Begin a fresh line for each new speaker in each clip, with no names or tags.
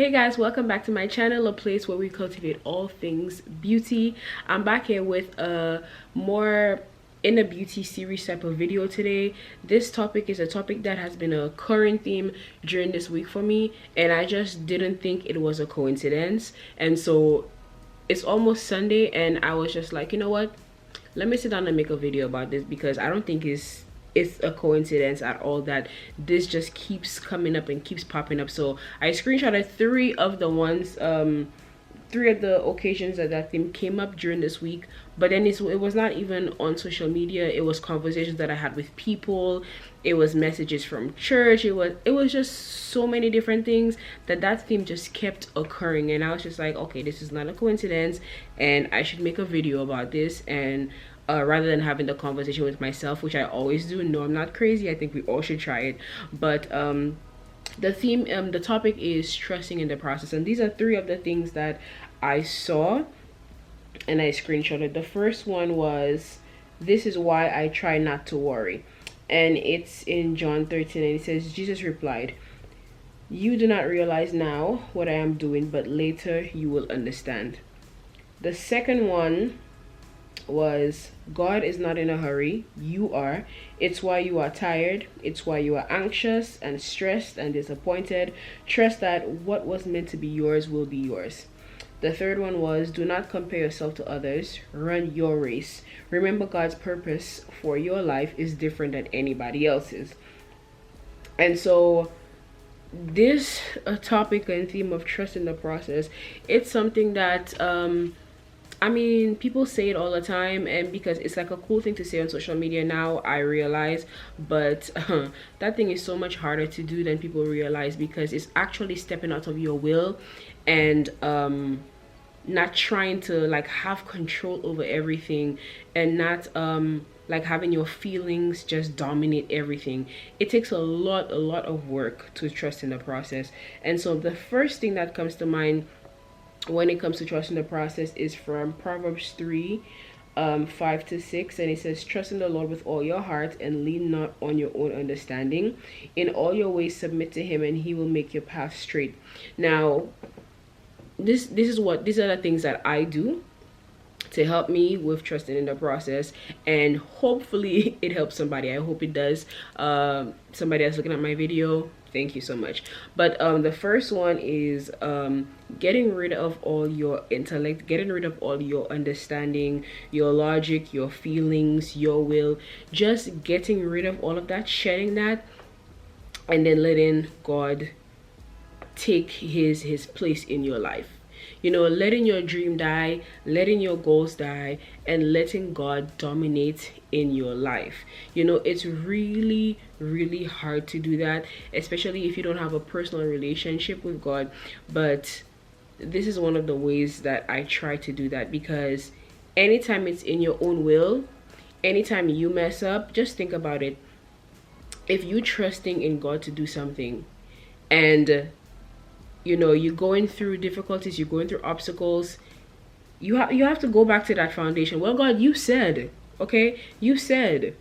Hey guys, welcome back to my channel, a place where we cultivate all things beauty. I'm back here with a more in a beauty series type of video today. This topic is a topic that has been a current theme during this week for me, and I just didn't think it was a coincidence. And so it's almost Sunday, and I was just like, you know what, let me sit down and make a video about this, because I don't think it's a coincidence at all that this just keeps coming up and keeps popping up. So I screenshotted three of the occasions that theme came up during this week, but then it was not even on social media. It was conversations that I had with people, it was messages from church, it was just so many different things that theme just kept occurring. And I was just like, okay, this is not a coincidence, and I should make a video about this. And rather than having the conversation with myself, which I always do. No, I'm not crazy, I think we all should try it. But the topic is trusting in the process, and these are three of the things that I saw and I screenshotted. The first one was, this is why I try not to worry, and it's in John 13, and it says, Jesus replied, you do not realize now what I am doing, but later you will understand. The second one was, God is not in a hurry, you are. It's why you are tired, it's why you are anxious and stressed and disappointed. Trust that what was meant to be yours will be yours. The third one was, do not compare yourself to others, run your race. Remember, God's purpose for your life is different than anybody else's. And so this topic and theme of trust in the process, it's something that I mean, people say it all the time, and because it's like a cool thing to say on social media now, I realize, but that thing is so much harder to do than people realize, because it's actually stepping out of your will and not trying to like have control over everything, and not like having your feelings just dominate everything. It takes a lot of work to trust in the process. And so the first thing that comes to mind when it comes to trusting the process is from Proverbs 3 5 to 6, and it says, trust in the Lord with all your heart and lean not on your own understanding. In all your ways submit to him, and he will make your path straight. Now these are the things that I do to help me with trusting in the process, and hopefully it helps somebody. I hope it does. Somebody that's looking at my video, thank you so much. But the first one is getting rid of all your intellect, getting rid of all your understanding, your logic, your feelings, your will. Just getting rid of all of that, shedding that, and then letting God take his place in your life. You know, letting your dream die, letting your goals die, and letting God dominate in your life. You know, it's really hard to do that, especially if you don't have a personal relationship with God. But this is one of the ways that I try to do that, because anytime it's in your own will, anytime you mess up, just think about it. If you're trusting in God to do something, and you know, you're going through difficulties, you're going through obstacles, you have to go back to that foundation. Well, God, you said, okay, you said,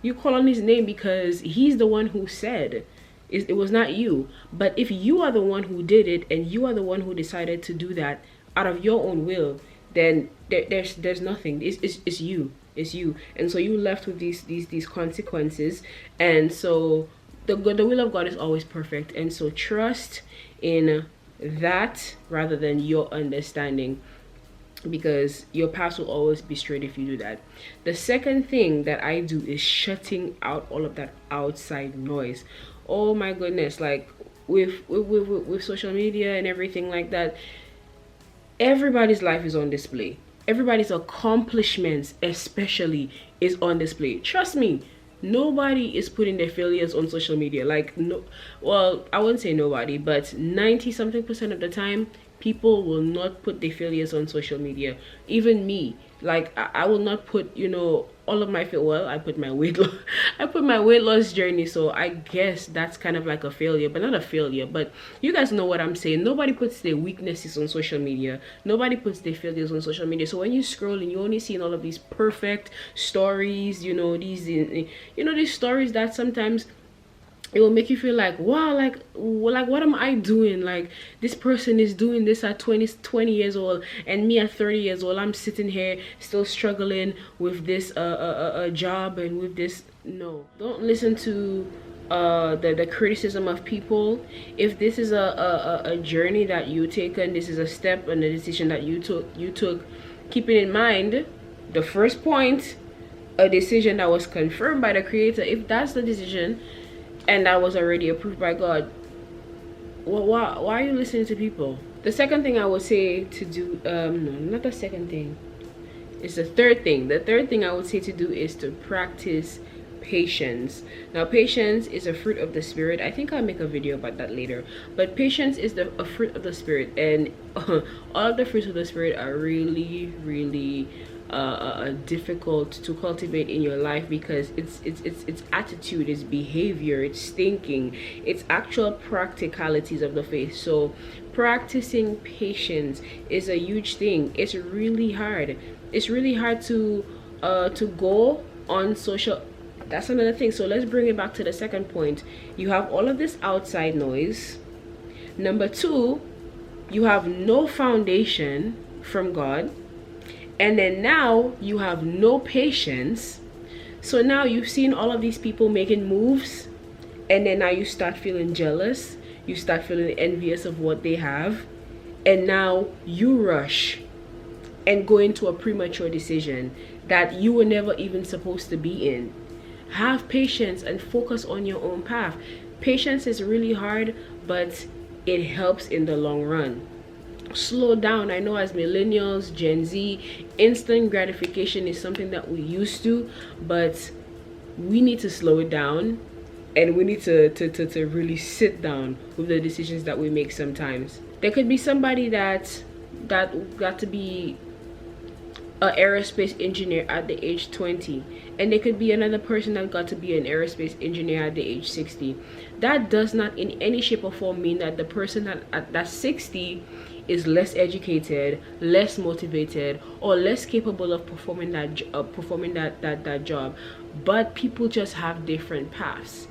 you call on his name because he's the one who said. It was not you. But if you are the one who did it, and you are the one who decided to do that out of your own will, then there's nothing. It's you. It's you. And so you left with these consequences. And so the will of God is always perfect. And so trust in that rather than your understanding, because your path will always be straight if you do that. The second thing that I do is shutting out all of that outside noise. Oh my goodness, like with social media and everything like that, everybody's life is on display. Everybody's accomplishments especially is on display. Trust me, nobody is putting their failures on social media. Like, no, well, I wouldn't say nobody, but 90 something percent of the time, people will not put their failures on social media. Even me, like I will not put, you know, all of my well, I put my weight loss I put my weight loss journey, so I guess that's kind of like a failure, but not a failure. But you guys know what I'm saying. Nobody puts their weaknesses on social media, nobody puts their failures on social media. So when you scroll and you're only seeing all of these perfect stories, you know, these stories that sometimes it will make you feel like, wow, like what am I doing? Like, this person is doing this at 20 years old, and me at 30 years old, I'm sitting here still struggling with this job and with this. No, don't listen to the criticism of people. If this is a journey that you take, and this is a step and a decision that you took, keeping in mind the first point, a decision that was confirmed by the Creator. If that's the decision and that was already approved by God, well, why are you listening to people? The second thing I would say to do, no, not the second thing, it's the third thing. The third thing I would say to do is to practice patience. Now, patience is a fruit of the Spirit. I think I'll make a video about that later, but patience is a fruit of the Spirit, and all of the fruits of the Spirit are really difficult to cultivate in your life, because it's attitude, it's behavior, it's thinking, it's actual practicalities of the faith. So practicing patience is a huge thing. It's really hard. It's really hard to go on social. That's another thing. So let's bring it back to the second point. You have all of this outside noise. Number two, you have no foundation from God. And then now you have no patience. So now you've seen all of these people making moves, and then now you start feeling jealous. You start feeling envious of what they have. And now you rush and go into a premature decision that you were never even supposed to be in. Have patience and focus on your own path. Patience is really hard, but it helps in the long run. Slow down. I know as millennials, Gen Z, instant gratification is something that we used to, but we need to slow it down, and we need to really sit down with the decisions that we make sometimes. There could be somebody that got to be an aerospace engineer at the age 20, and there could be another person that got to be an aerospace engineer at the age 60. That does not in any shape or form mean that the person at that 60 is less educated, less motivated, or less capable of performing that job. But people just have different paths.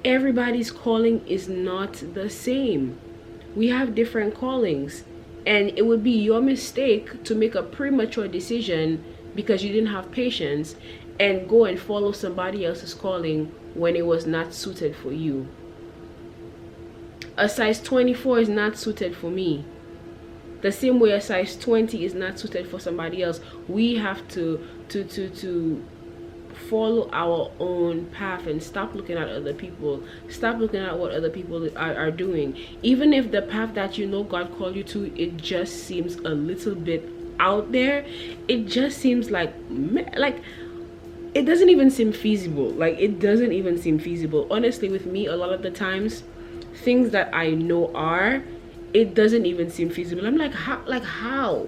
Everybody's calling is not the same. We have different callings, and it would be your mistake to make a premature decision because you didn't have patience and go and follow somebody else's calling when it was not suited for you. A size 24 is not suited for me. The same way a size 20 is not suited for somebody else. We have to follow our own path and stop looking at other people. Stop looking at what other people are doing. Even if the path that you know God called you to, it just seems a little bit out there. It just seems like it doesn't even seem feasible. Like, it doesn't even seem feasible. Honestly, with me, a lot of the times, things that I know it doesn't even seem feasible. I'm like, how?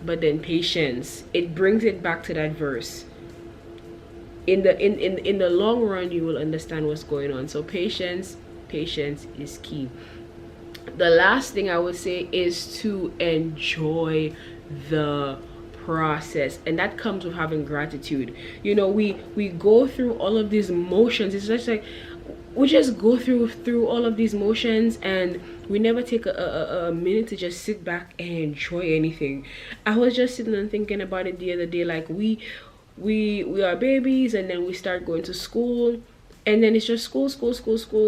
But then patience, it brings it back to that verse. In the long run, you will understand what's going on. So patience is key. The last thing I would say is to enjoy the process, and that comes with having gratitude. You know, we go through all of these motions. It's just like we just go through all of these motions, and we never take a minute to just sit back and enjoy anything. I was just sitting and thinking about it the other day. Like, we are babies, and then we start going to school, and then it's just school,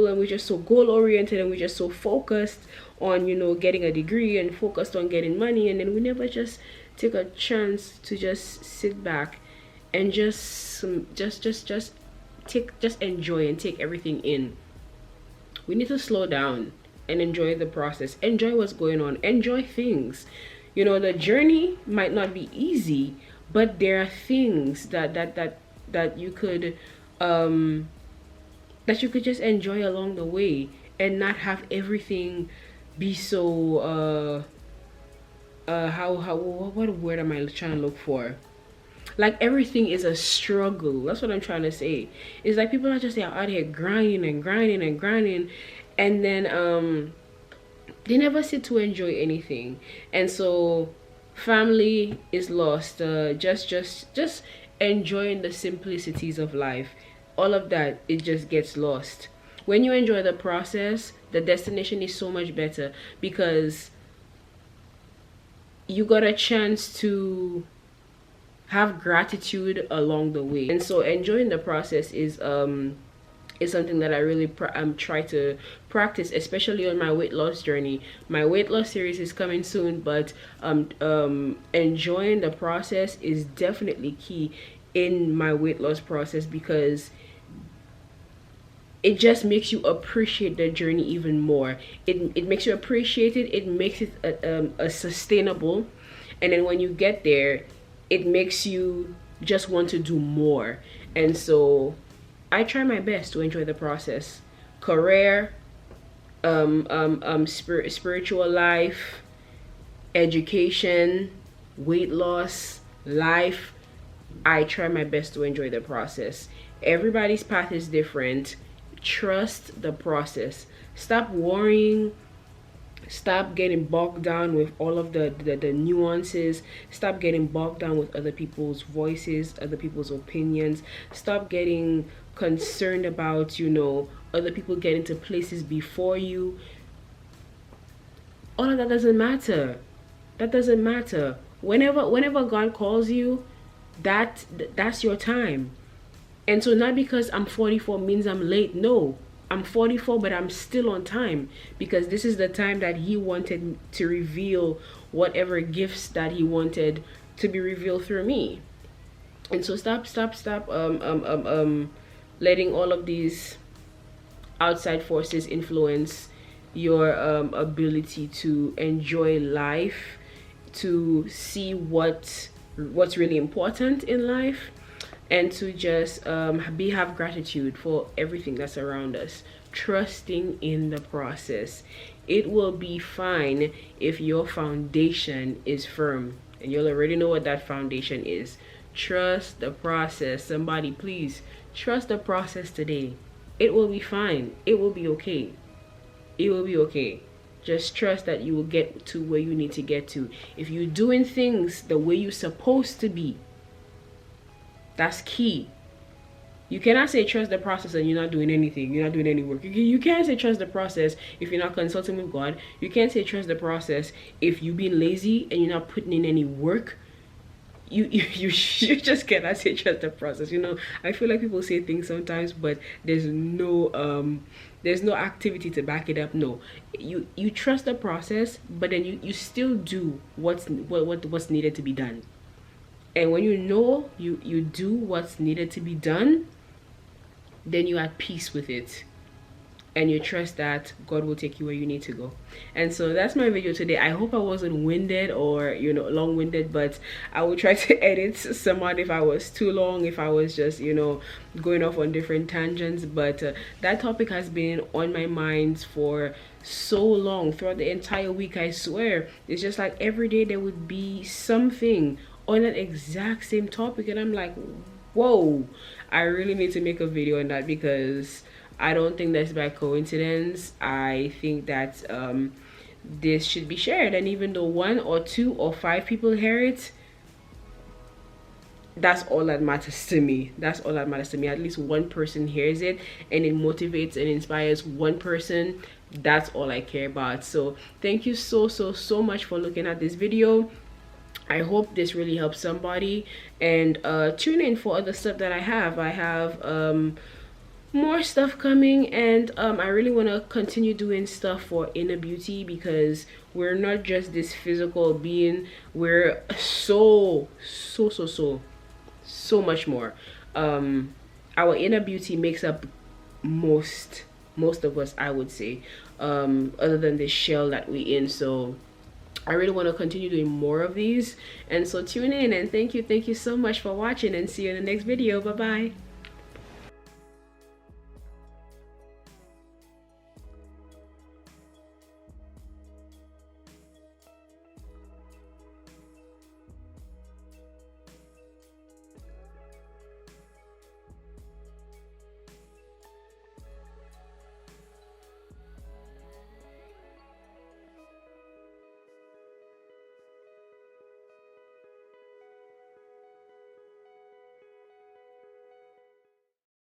and we're just so goal oriented, and we're just so focused on, you know, getting a degree and focused on getting money, and then we never just take a chance to just sit back and just enjoy and take everything in. We need to slow down and enjoy the process. Enjoy what's going on. Enjoy things. You know, the journey might not be easy, but there are things that you could just enjoy along the way, and not have everything be so what word am I trying to look for? Like, everything is a struggle. That's what I'm trying to say. It's like people are just out here grinding, and then they never sit to enjoy anything. And so family is lost. Just enjoying the simplicities of life, all of that, it just gets lost. when you enjoy the process, the destination is so much better, because you got a chance to have gratitude along the way. And so enjoying the process is something that I really try to practice, especially on my weight loss journey. My weight loss series is coming soon, but enjoying the process is definitely key in my weight loss process, because it just makes you appreciate the journey even more. It makes you appreciate it. It makes it a sustainable, and then when you get there, it makes you just want to do more. And so I try my best to enjoy the process. Career, spiritual life, education, weight loss, life. I try my best to enjoy the process. Everybody's path is different. Trust the process. Stop worrying. Stop getting bogged down with all of the nuances. Stop getting bogged down with other people's voices, other people's opinions. Stop getting concerned about, other people getting to places before you. All of that doesn't matter. That doesn't matter. Whenever God calls you, that's your time. And so not because I'm 44 means I'm late. No, I'm 44, but I'm still on time, because this is the time that he wanted to reveal whatever gifts that he wanted to be revealed through me. And so stop letting all of these outside forces influence your ability to enjoy life, to see what's really important in life, and to just have gratitude for everything that's around us, trusting in the process. It will be fine if your foundation is firm, and you'll already know what that foundation is. Trust the process. Somebody please trust the process today. It will be fine. It will be okay. It will be okay. Just trust that you will get to where you need to get to. If you're doing things the way you're supposed to be, that's key. You cannot say trust the process and you're not doing anything. You're not doing any work. You can't say trust the process if you're not consulting with God. You can't say trust the process if you're being lazy and you're not putting in any work. You just cannot say trust the process. I feel like people say things sometimes, but there's no activity to back it up. No, you trust the process, but then you still do what's needed to be done. And when you do what's needed to be done, then you're at peace with it, and you trust that God will take you where you need to go. And so that's my video today. I hope I wasn't winded or long-winded, but I will try to edit somewhat if I was too long, if I was just going off on different tangents. But that topic has been on my mind for so long, throughout the entire week. I swear, it's just like every day there would be something on that exact same topic, and I'm like, whoa, I really need to make a video on that, because I don't think that's by coincidence. I think that this should be shared, and even though 1 or 2 or 5 people hear it, that's all that matters to me. That's all that matters to me. At least one person hears it and it motivates and inspires one person. That's all I care about. So thank you so much for looking at this video. I hope this really helps somebody, and tune in for other stuff that I have more stuff coming, and I really want to continue doing stuff for inner beauty, because we're not just this physical being, we're so much more. Our inner beauty makes up most of us, I would say, other than the shell that we in. So I really want to continue doing more of these, and so tune in, and thank you so much for watching, and see you in the next video. Bye bye.